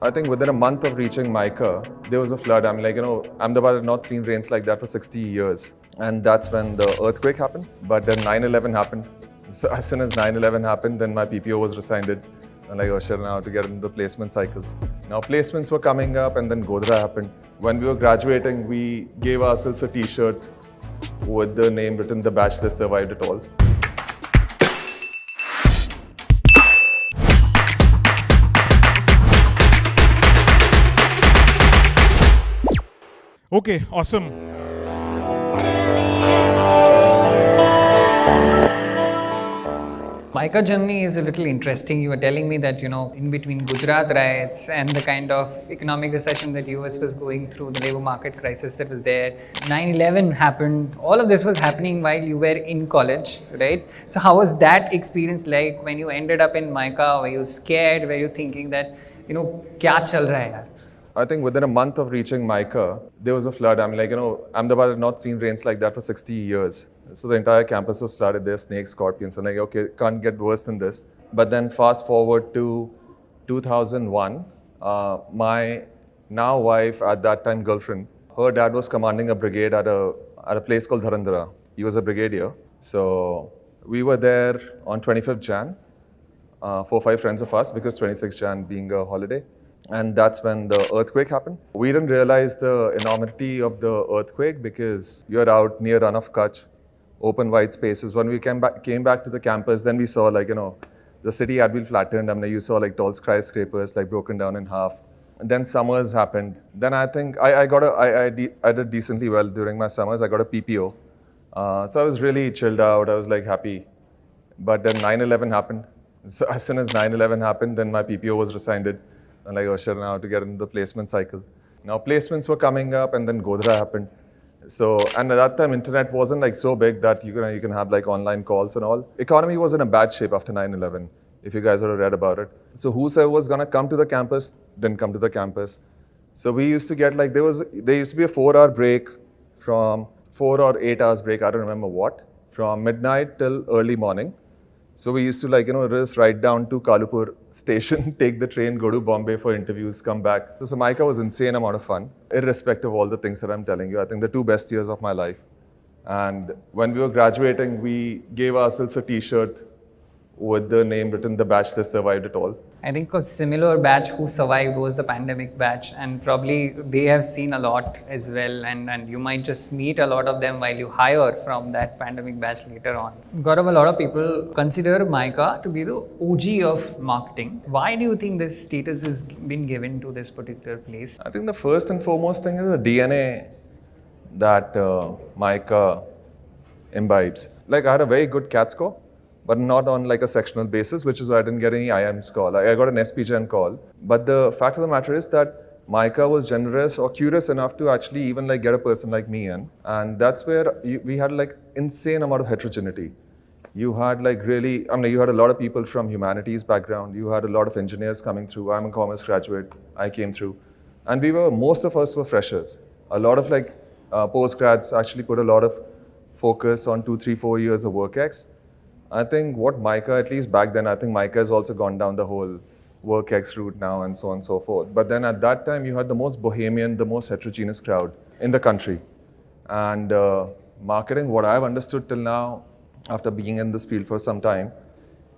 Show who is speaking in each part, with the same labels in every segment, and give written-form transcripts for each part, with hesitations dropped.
Speaker 1: I think within a month of reaching MICA, there was a flood. I mean, Ahmedabad had not seen rains like that for 60 years. And that's when the earthquake happened. But then 9/11 happened. So as soon as 9/11 happened, then my PPO was rescinded. And like, oh shit, now to get into the placement cycle. Now placements were coming up and then Godhra happened. When we were graduating, we gave ourselves a t-shirt with the name written, "The batch that survived it all."
Speaker 2: Okay, awesome.
Speaker 3: MICA journey is a little interesting. You were telling me that, in between Gujarat riots and the kind of economic recession that US was going through, the labor market crisis that was there, 9/11 happened. All of this was happening while you were in college, right? So how was that experience like when you ended up in MICA? Were you scared? Were you thinking that, kya chal raha hai yaar?
Speaker 1: I think within a month of reaching MICA, there was a flood. I mean, Ahmedabad had not seen rains like that for 60 years. So the entire campus was flooded. There were snakes, scorpions. I'm like, okay, can't get worse than this. But then fast forward to 2001, my now wife, at that time girlfriend, her dad was commanding a brigade at a place called Dharandra. He was a brigadier. So we were there on 25th Jan, 4-5 friends of us, because 26th Jan being a holiday. And that's when the earthquake happened. We didn't realize the enormity of the earthquake because you're out near Run of Kutch, open wide spaces. When we came back to the campus, then we saw the city had been flattened. I mean, you saw tall skyscrapers broken down in half. And then summers happened. Then I think I did decently well during my summers. I got a PPO. So I was really chilled out. I was happy. But then 9/11 happened. So as soon as 9/11 happened, then my PPO was rescinded. And like, oh shit, now to get into the placement cycle. Now placements were coming up and then Godhra happened. So, and at that time, internet wasn't so big that you can have online calls and all. Economy was in a bad shape after 9/11, if you guys have read about it. So whosoever was gonna come to the campus, didn't come to the campus. So we used to get there used to be a 4-hour break from 4 or 8 hours break, I don't remember what, from midnight till early morning. So we used to just ride down to Kalupur station, take the train, go to Bombay for interviews, come back. So MICA was insane amount of fun, irrespective of all the things that I'm telling you. I think the 2 best years of my life. And when we were graduating, we gave ourselves a t-shirt with the name written, "The batch that survived it all."
Speaker 3: I think a similar batch who survived was the pandemic batch, and probably they have seen a lot as well, and you might just meet a lot of them while you hire from that pandemic batch later on. Gaurav, a lot of people consider MICA to be the OG of marketing. Why do you think this status has been given to this particular place?
Speaker 1: I think the first and foremost thing is the DNA that MICA imbibes. I had a very good CAT score, but not on a sectional basis, which is why I didn't get any IIMs call. I got an SPGen call. But the fact of the matter is that MICA was generous or curious enough to actually even get a person like me in. And that's where we had insane amount of heterogeneity. You had you had a lot of people from humanities background. You had a lot of engineers coming through. I'm a commerce graduate. I came through. And most of us were freshers. A lot of postgrads actually put a lot of focus on 2, 3, 4 years of work ex. I think what MICA, at least back then, I think MICA has also gone down the whole work ex route now and so on and so forth. But then at that time, you had the most bohemian, the most heterogeneous crowd in the country. And marketing, what I've understood till now, after being in this field for some time,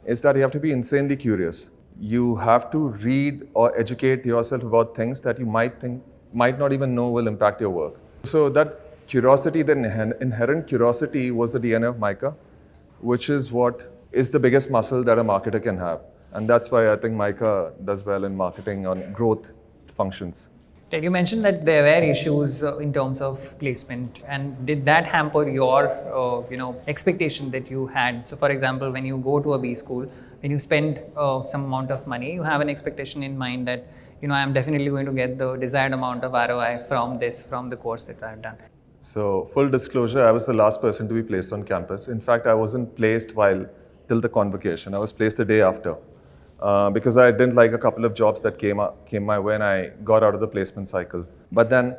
Speaker 1: is that you have to be insanely curious. You have to read or educate yourself about things that you might not even know will impact your work. So that curiosity, the inherent curiosity was the DNA of MICA, which is what is the biggest muscle that a marketer can have. And that's why I think MICA does well in marketing on growth functions.
Speaker 3: You mentioned that there were issues in terms of placement, and did that hamper your expectation that you had? So for example, when you go to a B school, when you spend some amount of money, you have an expectation in mind that I am definitely going to get the desired amount of ROI from the course that I have done.
Speaker 1: So full disclosure, I was the last person to be placed on campus. In fact, I wasn't placed till the convocation. I was placed the day after because I didn't like a couple of jobs that came my way and I got out of the placement cycle. But then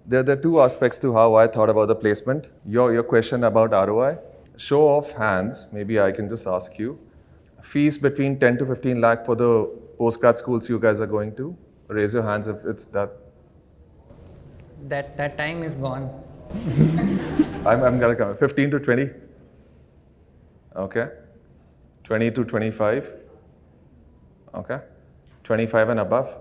Speaker 1: there are 2 aspects to how I thought about the placement. Your question about ROI, show of hands, maybe I can just ask you. Fees between 10 to 15 lakh for the postgrad schools you guys are going to, raise your hands if it's that.
Speaker 3: That time is gone.
Speaker 1: I'm gonna come. 15 to 20. Okay. 20 to 25. Okay. 25 and above.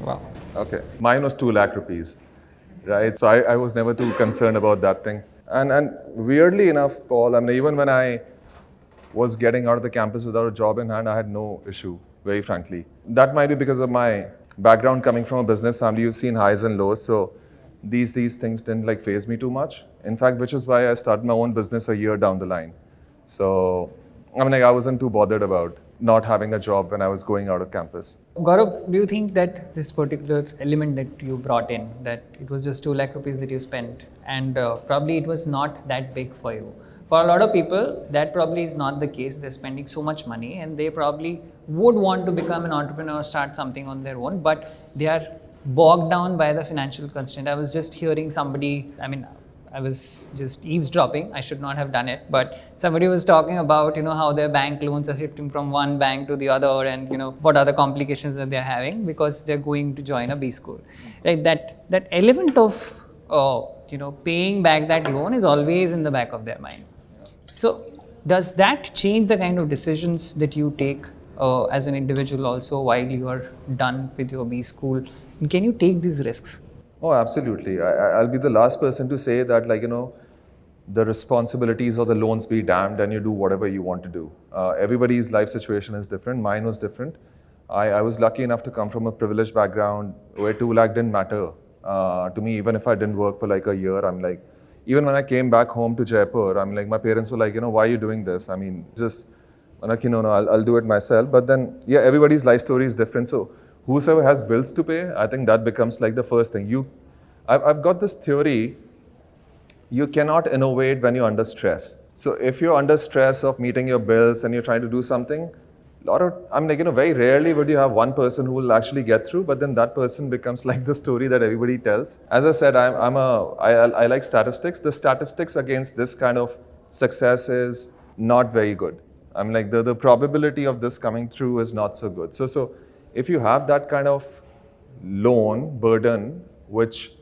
Speaker 3: Wow.
Speaker 1: Okay. Mine was 2 lakh rupees. Right. So I was never too concerned about that thing. And weirdly enough, Paul, I mean, even when I was getting out of the campus without a job in hand, I had no issue, very frankly. That might be because of my background coming from a business family. You've seen highs and lows, so these things didn't like faze me too much. In fact, which is why I started my own business a year down the line. So, I mean, like, I wasn't too bothered about not having a job when I was going out of campus.
Speaker 3: Gaurav, do you think that this particular element that you brought in, that it was just 2 lakh rupees that you spent, and probably it was not that big for you? For a lot of people, that probably is not the case. They're spending so much money and they probably would want to become an entrepreneur, start something on their own, but they are bogged down by the financial constraint. I was just hearing somebody, I mean, I was just eavesdropping. I should not have done it, but somebody was talking about, how their bank loans are shifting from one bank to the other, and what are the complications that they're having because they're going to join a B school. Like that element of paying back that loan is always in the back of their mind. So does that change the kind of decisions that you take as an individual also while you are done with your B school? And can you take these risks?
Speaker 1: Oh, absolutely. I'll be the last person to say that, the responsibilities or the loans be damned and you do whatever you want to do. Everybody's life situation is different. Mine was different. I was lucky enough to come from a privileged background where 2 lakh didn't matter to me, even if I didn't work for like a year. I'm like, even when I came back home to Jaipur, I'm like, my parents were like, why are you doing this? I mean, just, I'm like, no, I'll do it myself. But then, yeah, everybody's life story is different. So whosoever has bills to pay, I think that becomes like the first thing. I've got this theory, you cannot innovate when you're under stress. So if you're under stress of meeting your bills and you're trying to do something, very rarely would you have one person who will actually get through, but then that person becomes like the story that everybody tells. As I said, I like statistics. The statistics against this kind of success is not very good. The probability of this coming through is not so good. So if you have that kind of loan burden, which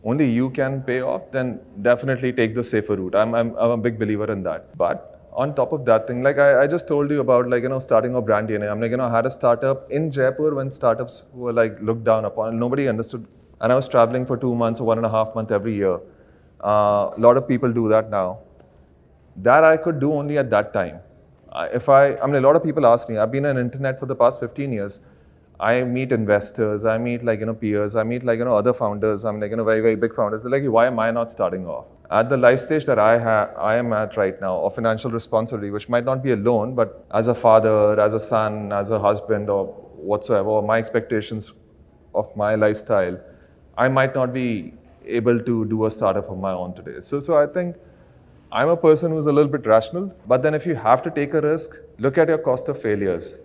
Speaker 1: only you can pay off, then definitely take the safer route. I'm a big believer in that. But on top of that thing, like I just told you about, starting a brand DNA. I had a startup in Jaipur when startups were looked down upon. Nobody understood. And I was traveling for 2 months or 1.5 months every year. A lot of people do that now. That I could do only at that time. A lot of people ask me, I've been on internet for the past 15 years. I meet investors, I meet peers, I meet other founders, very, very big founders. They're like, why am I not starting off? At the life stage that I am at right now, of financial responsibility, which might not be a loan, but as a father, as a son, as a husband, or whatsoever, or my expectations of my lifestyle, I might not be able to do a startup of my own today. So I think I'm a person who's a little bit rational, but then if you have to take a risk, look at your cost of failures.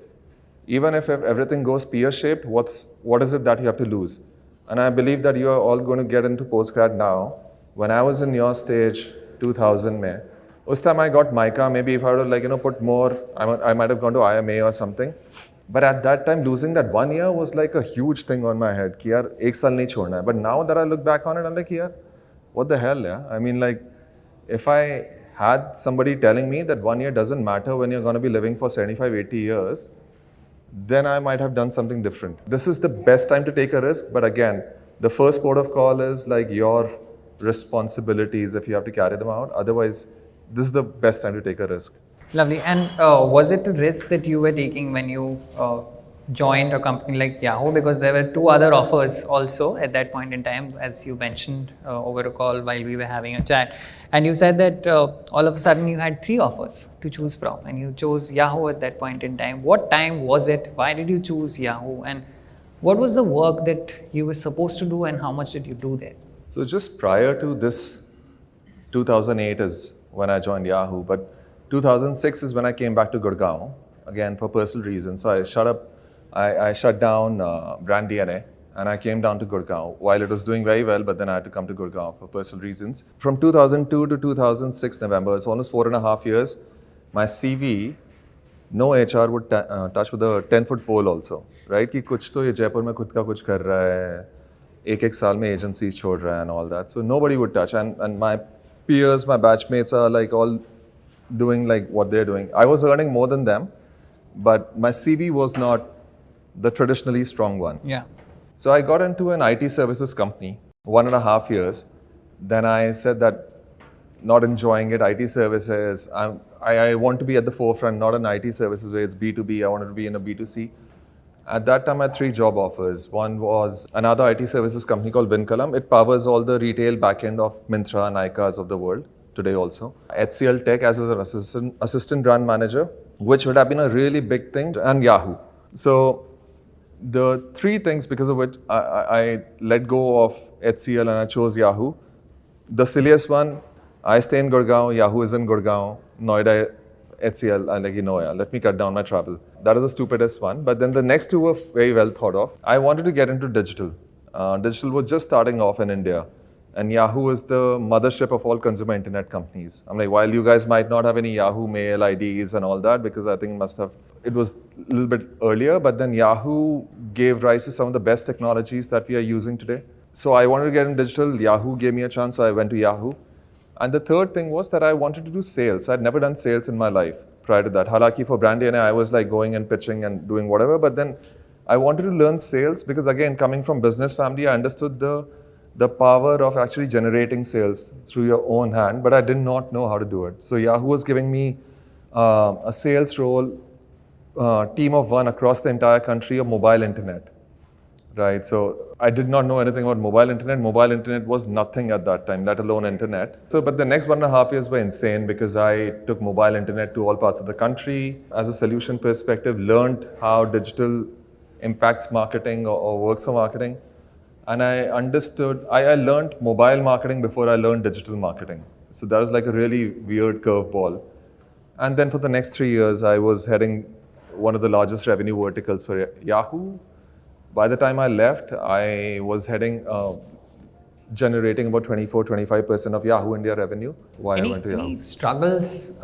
Speaker 1: Even if everything goes pear-shaped, what is it that you have to lose? And I believe that you are all going to get into postgrad now. When I was in your stage, 2000 mein, us time I got MICA. Maybe if I would have put more, I might have gone to IMA or something. But at that time, losing that 1 year was like a huge thing on my head. Ki yaar, ek saal nahi chhodna hai. But now that I look back on it, I'm like, yaar, what the hell, yeah? If I had somebody telling me that 1 year doesn't matter when you're going to be living for 75, 80 years, then I might have done something different. This is the best time to take a risk, but again, the first port of call is your responsibilities if you have to carry them out. Otherwise, this is the best time to take a risk.
Speaker 3: Lovely. And was it a risk that you were taking when you joined a company like Yahoo? Because there were 2 other offers also at that point in time, as you mentioned over a call while we were having a chat. And you said that all of a sudden you had 3 offers to choose from, and you chose Yahoo at that point in time. What time was it? Why did you choose Yahoo? And what was the work that you were supposed to do, and how much did you do there?
Speaker 1: So just prior to this, 2008 is when I joined Yahoo, but 2006 is when I came back to Gurgaon, again for personal reasons. So I shut down Brand DNA and I came down to Gurgaon while it was doing very well, but then I had to come to Gurgaon for personal reasons. From 2002 to 2006 November, it's almost 4.5 years, my CV no HR would touch with a 10-foot pole also, right? कि कुछ तो ये जयपुर में खुद का कुछ कर रहा है, एक साल में agencies छोड़ रहा है and all that. So nobody would touch. And my peers, my batchmates are like all doing like what they're doing. I was earning more than them, but my CV was not the traditionally strong one.
Speaker 3: Yeah.
Speaker 1: So I got into an IT services company, 1.5 years. Then I said that not enjoying it, IT services, I want to be at the forefront, not in IT services where it's B2B, I wanted to be in a B2C. At that time, I had 3 job offers. One was another IT services company called Vinkalam. It powers all the retail backend of Myntra and ICAs of the world today also. HCL Tech as an assistant brand manager, which would have been a really big thing, and Yahoo. So the 3 things because of which I let go of HCL and I chose Yahoo. The silliest one, I stay in Gurgaon, Yahoo is in Gurgaon, Noida, HCL, I'm like, let me cut down my travel. That is the stupidest one. But then the next 2 were very well thought of. I wanted to get into digital. Digital was just starting off in India. And Yahoo is the mothership of all consumer internet companies. I'm like, while you guys might not have any Yahoo mail IDs and all that, because I think it was a little bit earlier, but then Yahoo gave rise to some of the best technologies that we are using today. So I wanted to get in digital. Yahoo gave me a chance, so I went to Yahoo. And the third thing was that I wanted to do sales. I'd never done sales in my life prior to that. Halaki for brand DNA, I was like going and pitching and doing whatever. But then I wanted to learn sales because again, coming from business family, I understood the power of actually generating sales through your own hand, but I did not know how to do it. So Yahoo was giving me a sales role, team of 1 across the entire country of mobile internet. Right, so I did not know anything about mobile internet. Mobile internet was nothing at that time, let alone internet. So, but the next 1.5 years were insane because I took mobile internet to all parts of the country. As a solution perspective, learned how digital impacts marketing or works for marketing. And I learned mobile marketing before I learned digital marketing. So that was like a really weird curveball. And then for the next 3 years, I was heading one of the largest revenue verticals for Yahoo. By the time I left, I was generating about 24-25% of Yahoo India revenue. I went to Yahoo.
Speaker 3: Any struggles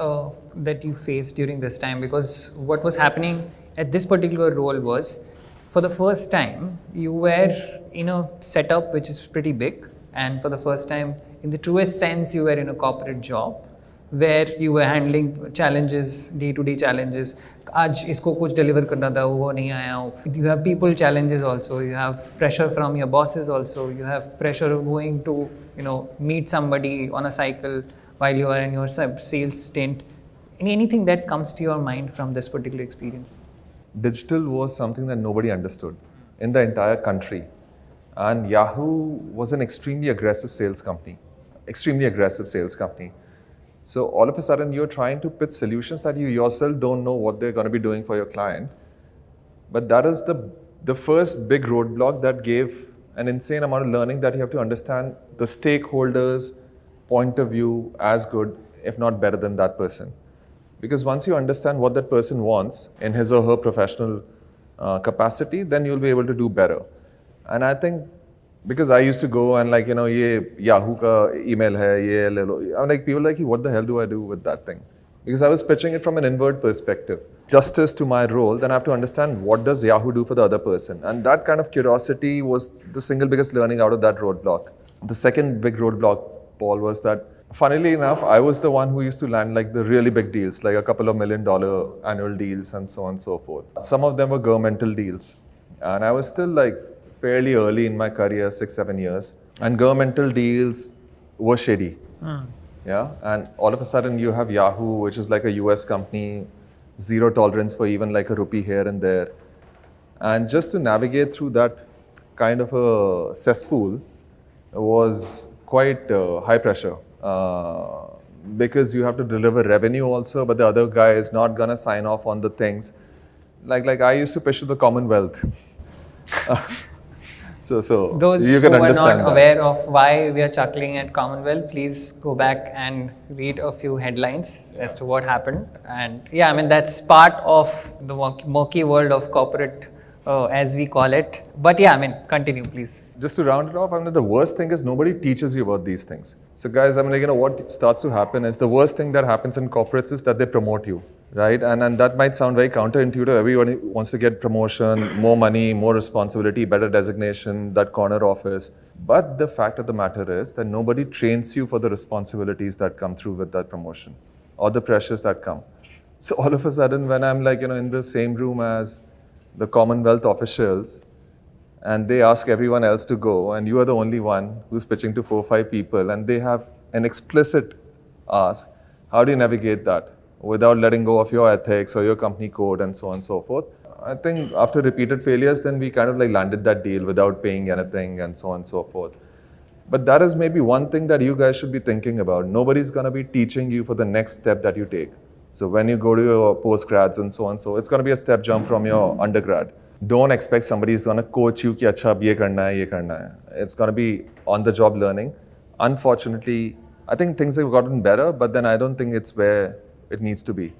Speaker 3: that you faced during this time? Because what was happening at this particular role was, for the first time, you were in a setup which is pretty big. And for the first time, in the truest sense, you were in a corporate job where you were handling challenges, day-to-day challenges. आज इसको कुछ deliver करना था, वो नहीं आया. You have people challenges also. You have pressure from your bosses also. You have pressure of going to, meet somebody on a cycle while you are in your sales stint. Anything that comes to your mind from this particular experience?
Speaker 1: Digital was something that nobody understood in the entire country. And Yahoo was an extremely aggressive sales company. So all of a sudden, you're trying to pitch solutions that you yourself don't know what they're going to be doing for your client. But that is the first big roadblock that gave an insane amount of learning, that you have to understand the stakeholders' point of view as good, if not better than that person. Because once you understand what that person wants in his or her professional capacity, then you'll be able to do better. And I think because I used to go and ye Yahoo ka email hai, ye le lo. I'm like, people like, what the hell do I do with that thing? Because I was pitching it from an inward perspective. Justice to my role, then I have to understand what does Yahoo do for the other person. And that kind of curiosity was the single biggest learning out of that roadblock. The second big roadblock, Paul, was that funnily enough, I was the one who used to land the really big deals, like a couple of $1 million annual deals and so on and so forth. Some of them were governmental deals. And I was still fairly early in my career, 6-7 years, and governmental deals were shady. Yeah, and all of a sudden you have Yahoo, which is like a US company, zero tolerance for even a rupee here and there. And just to navigate through that kind of a cesspool was quite high pressure because you have to deliver revenue also, but the other guy is not gonna sign off on the things. Like I used to pitch to the Commonwealth. So
Speaker 3: those
Speaker 1: you can
Speaker 3: who are
Speaker 1: understand
Speaker 3: not aware of why we are chuckling at Commonwealth, please go back and read a few headlines as to what happened. And yeah, I mean, that's part of the murky world of corporate, as we call it. But yeah, I mean, continue, please.
Speaker 1: Just to round it off, I mean, the worst thing is nobody teaches you about these things. So guys, I mean, what starts to happen is the worst thing that happens in corporates is that they promote you. right? And that might sound very counterintuitive. Everybody wants to get promotion, more money, more responsibility, better designation, that corner office. But the fact of the matter is that nobody trains you for the responsibilities that come through with that promotion or the pressures that come. So all of a sudden, when I'm like, in the same room as the Commonwealth officials, and they ask everyone else to go, and you are the only one who's pitching to 4 or 5 people, and they have an explicit ask, how do you navigate that without letting go of your ethics or your company code and so on and so forth? I think after repeated failures, then we kind of like landed that deal without paying anything and so on and so forth. But that is maybe one thing that you guys should be thinking about. Nobody's going to be teaching you for the next step that you take. So when you go to your postgrads and so on, so it's going to be a step jump from your undergrad. Don't expect somebody's going to coach you कि अच्छा अब ये करना है, ये करना है. It's going to be on the job learning. Unfortunately, I think things have gotten better, but then I don't think it's where it needs to be.